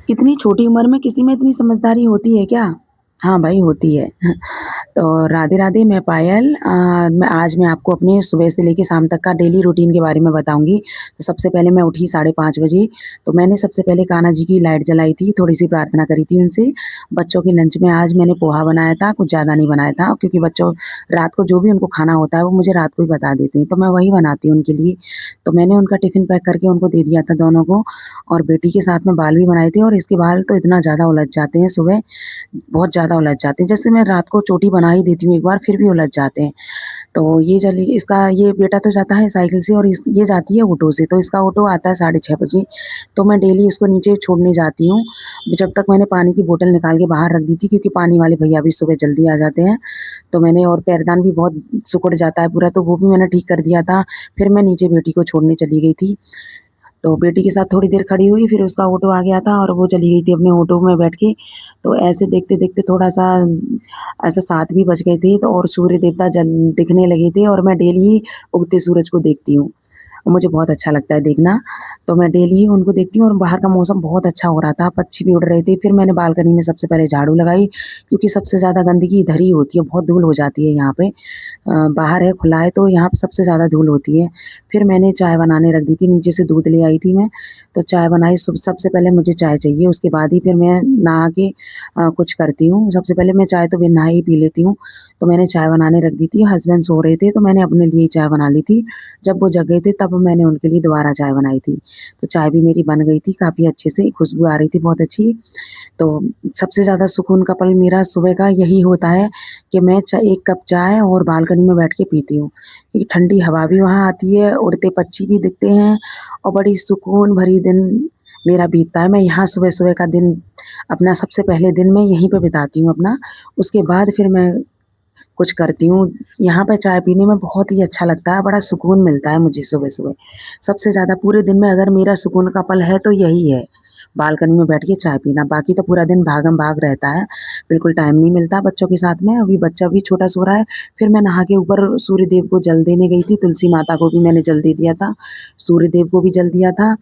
इतनी छोटी उम्र में किसी में इतनी समझदारी होती है क्या? हाँ भाई, होती है। तो राधे-राधे, मैं पायल। मैं आपको अपने सुबह से लेके शाम तक का डेली रूटीन के बारे में बताऊँगी। तो सबसे पहले मैं उठी 5:30 बजे, तो मैंने सबसे पहले कान्हा जी की लाइट जलाई थी, थोड़ी-सी प्रार्थना करी थी उनसे। बच्चों के लंच में आज मैंने पोहा बनाया था, कुछ ज़्यादा नहीं बनाया था क्योंकि बच्चों रात को जो भी उनको खाना होता है, वो मुझे रात को ही बता देते हैं, तो मैं वही बनाती हूँ उनके लिए। तो मैंने उनका टिफ़िन पैक करके उनको दे दिया था दोनों को, और बेटी के साथ में बाल भी बनाए थे, और इसके बाल तो इतना ज़्यादा उलझ जाते हैं सुबह, बहुत ज़्यादा उलझ जाते हैं। जैसे मैं रात को चोटी बना ही देती हूँ एक बार, फिर भी उलझ जाते हैं। तो ये बेटा तो जाता है साइकिल से, और ये जाती है ऑटो से, तो इसका ऑटो आता है 6:30 बजे। तो मैं डेली इसको नीचे छोड़ने जाती हूँ। जब तक मैंने पानी की बोतल निकाल के बाहर रख दी थी, क्योंकि पानी वाले भैया भी सुबह जल्दी आ जाते हैं। तो मैंने, और पैरदान भी बहुत सिकुड़ जाता है पूरा, तो वो भी मैंने ठीक कर दिया था। फिर मैं नीचे बेटी को छोड़ने चली गई थी। तो बेटी के साथ थोड़ी देर खड़ी हुई, फिर उसका ऑटो आ गया था और वो चली गई थी अपने ऑटो में बैठ के। तो ऐसे देखते-देखते थोड़ा-सा ऐसा 7 भी बज गए थे, तो और सूर्य देवता जल दिखने लगे थे, और मैं डेली ही उगते सूरज को देखती हूँ। मुझे बहुत अच्छा लगता है देखना, तो मैं डेली ही उनको देखती हूँ, और बाहर का मौसम बहुत अच्छा हो रहा था, पक्षी भी उड़ रहे थे। फिर मैंने बालकनी में सबसे पहले झाड़ू लगाई, क्योंकि सबसे ज़्यादा गंदगी इधर ही होती है, बहुत धूल हो जाती है यहाँ पे। बाहर है, खुला है, तो यहाँ पे सबसे ज़्यादा धूल होती है। फिर मैंने चाय बनाने रख दी थी, नीचे से दूध ले आई थी मैं, तो चाय बनाई। सबसे पहले मुझे चाय चाहिए, उसके बाद ही फिर मैं नहा के कुछ करती हूँ। सबसे पहले मैं चाय तो बिना नहाए ही पी लेती हूँ। तो मैंने चाय बनाने रख दी थी, हस्बैंड सो रहे थे, तो मैंने अपने लिए चाय बना ली थी। जब वो जग गए थे, तब मैंने उनके लिए दोबारा चाय बनाई थी। तो चाय भी मेरी बन गई थी काफ़ी अच्छे से, खुशबू आ रही थी बहुत अच्छी। तो सबसे ज़्यादा सुकून का पल मेरा सुबह का यही होता है कि मैं 1 कप चाय और बालकनी में बैठ के पीती हूँ। क्योंकि ठंडी हवा भी वहाँ आती है, उड़ते पक्षी भी दिखते हैं, और बड़ी सुकून भरी दिन मेरा बीतता है। मैं यहाँ सुबह-सुबह का दिन, अपना सबसे पहले दिन मैं यहीं पे बिताती हूँ अपना, उसके बाद फिर मैं कुछ करती हूँ। यहाँ पे चाय पीने में बहुत ही अच्छा लगता है, बड़ा सुकून मिलता है मुझे सुबह-सुबह। सबसे ज़्यादा पूरे दिन में अगर मेरा सुकून का पल है तो यही है, बालकनी में बैठ के चाय पीना। बाकी तो पूरा दिन भागम-भाग रहता है, बिल्कुल टाइम नहीं मिलता बच्चों के साथ में। अभी बच्चा भी छोटा सो रहा है। फिर मैं नहा के ऊपर सूर्य देव को जल देने गई थी, तुलसी माता को भी मैंने जल दे दिया था, सूर्य देव को भी जल दिया था।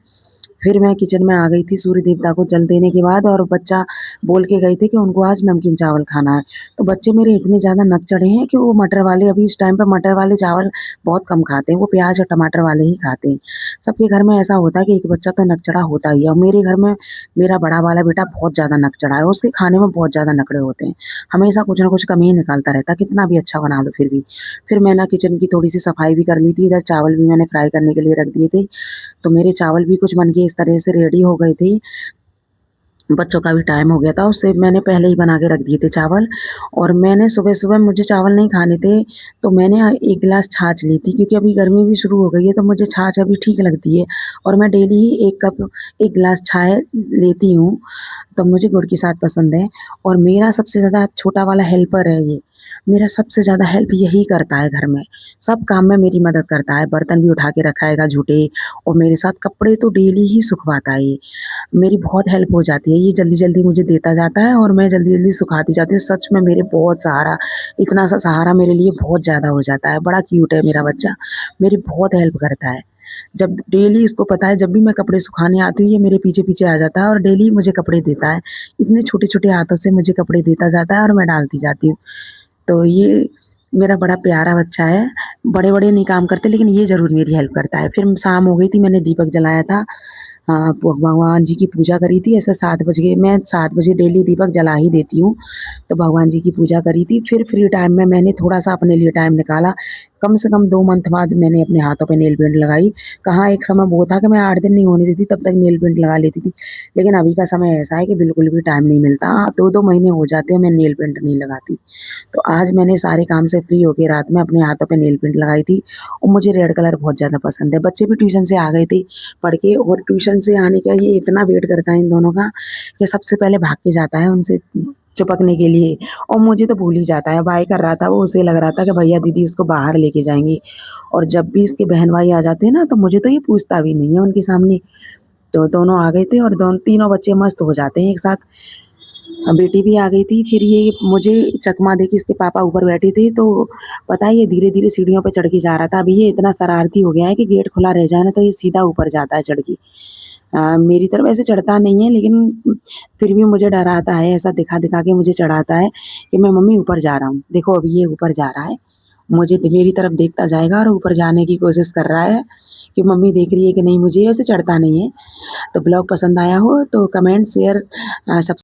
फिर मैं किचन में आ गई थी सूर्य देवता को जल देने के बाद, और बच्चा बोल के गए थे कि उनको आज नमकीन चावल खाना है। तो बच्चे मेरे इतने ज़्यादा नक चढ़े हैं कि वो मटर वाले, अभी इस टाइम पे मटर वाले चावल बहुत कम खाते हैं, वो प्याज़ और टमाटर वाले ही खाते हैं। सबके घर में ऐसा होता है कि एक बच्चा तो नक चढ़ा होता ही है, और मेरे घर में मेरा बड़ा वाला बेटा बहुत ज़्यादा नक चढ़ा है, उसके खाने में बहुत ज़्यादा नखरे होते हैं। हमेशा कुछ न कुछ कमी ही निकालता रहता है, कितना भी अच्छा बना लो फिर भी। फिर मैं ना किचन की थोड़ी-सी सफाई भी कर ली थी, इधर चावल भी मैंने फ्राई करने के लिए रख दिए थे। तो मेरे चावल भी कुछ बन के इस तरह से रेडी हो गए थे। बच्चों का भी टाइम हो गया था, उससे मैंने पहले ही बना के रख दिए थे चावल। और मैंने सुबह-सुबह, मुझे चावल नहीं खाने थे, तो मैंने 1 गिलास छाछ ली थी, क्योंकि अभी गर्मी भी शुरू हो गई है, तो मुझे छाछ अभी ठीक लगती है, और मैं डेली ही 1 कप 1 गिलास चाय लेती हूँ, तो मुझे गुड़ के साथ पसंद है। और मेरा सबसे ज़्यादा छोटा वाला हेल्पर है ये, मेरा सबसे ज़्यादा हेल्प यही करता है घर में, सब काम में मेरी मदद करता है, बर्तन भी उठा के रखाएगा झूठे, और मेरे साथ कपड़े तो डेली ही सुखवाता है ये। मेरी बहुत हेल्प हो जाती है, ये जल्दी-जल्दी मुझे देता जाता है, और मैं जल्दी-जल्दी सुखाती जाती हूँ। सच में मेरे बहुत सहारा, इतना सा सहारा मेरे लिए बहुत ज़्यादा हो जाता है। बड़ा क्यूट है मेरा बच्चा, मेरी बहुत हेल्प करता है। जब डेली इसको पता है, जब भी मैं कपड़े सुखाने आती हूँ, ये मेरे पीछे-पीछे आ जाता है और डेली मुझे कपड़े देता है। इतने छोटे-छोटे हाथों से मुझे कपड़े देता जाता है, और मैं डालती जाती हूँ। तो ये मेरा बड़ा प्यारा बच्चा है। बड़े-बड़े नहीं काम करते, लेकिन ये ज़रूर मेरी हेल्प करता है। फिर शाम हो गई थी, मैंने दीपक जलाया था। भगवान जी की पूजा करी थी, ऐसे 7 बज गए, मैं 7 बजे डेली दीपक जला ही देती हूँ। तो भगवान जी की पूजा करी थी, फिर फ्री टाइम में मैंने थोड़ा-सा अपने लिए टाइम निकाला। कम से कम 2 मंथ बाद मैंने अपने हाथों पे नेल पेंट लगाई। कहाँ एक समय वो था कि मैं 8 दिन नहीं होने देती, तब तक नेल पेंट लगा लेती थी। लेकिन अभी का समय ऐसा है कि बिल्कुल भी टाइम नहीं मिलता। 2-2 महीने हो जाते हैं मैं नेल पेंट नहीं लगाती। तो आज मैंने सारे काम से फ्री होके रात में अपने हाथों पे नेल पेंट लगाई थी, और मुझे रेड कलर बहुत ज़्यादा पसंद है। बच्चे भी ट्यूशन से आ गए थे पढ़ के, और ट्यूशन से आने का ये इतना वेट करता है इन दोनों का, कि सबसे पहले भाग के जाता है उनसे चिपकने के लिए, और मुझे तो भूल ही जाता है। बाय कर रहा था वो, उसे लग रहा था कि भैया दीदी उसको बाहर लेके जाएँगी, और जब भी इसके बहन-भाई आ जाते हैं ना, तो मुझे तो ये पूछता भी नहीं है उनके सामने। तो दोनों आ गए थे, और तीनों बच्चे मस्त हो जाते हैं एक साथ। बेटी भी आ गई थी, फिर ये मुझे चकमा दे के इसके पापा ऊपर बैठे थे, तो पता है ये धीरे-धीरे सीढ़ियों पे चढ़ के जा रहा था। अभी ये इतना शरारती हो गया है कि गेट खुला रह जाए ना, तो ये सीधा ऊपर जाता है चढ़ के। मेरी तरफ ऐसे चढ़ता नहीं है लेकिन फिर भी मुझे डराता है, ऐसा दिखा-दिखा के मुझे चढ़ाता है कि मैं मम्मी ऊपर जा रहा हूँ। देखो अभी ये ऊपर जा रहा है, मुझे मेरी तरफ देखता जाएगा और ऊपर जाने की कोशिश कर रहा है कि मम्मी देख रही है कि नहीं मुझे, वैसे चढ़ता नहीं है। तो ब्लॉग पसंद आया हो तो कमेंट, शेयर सब्स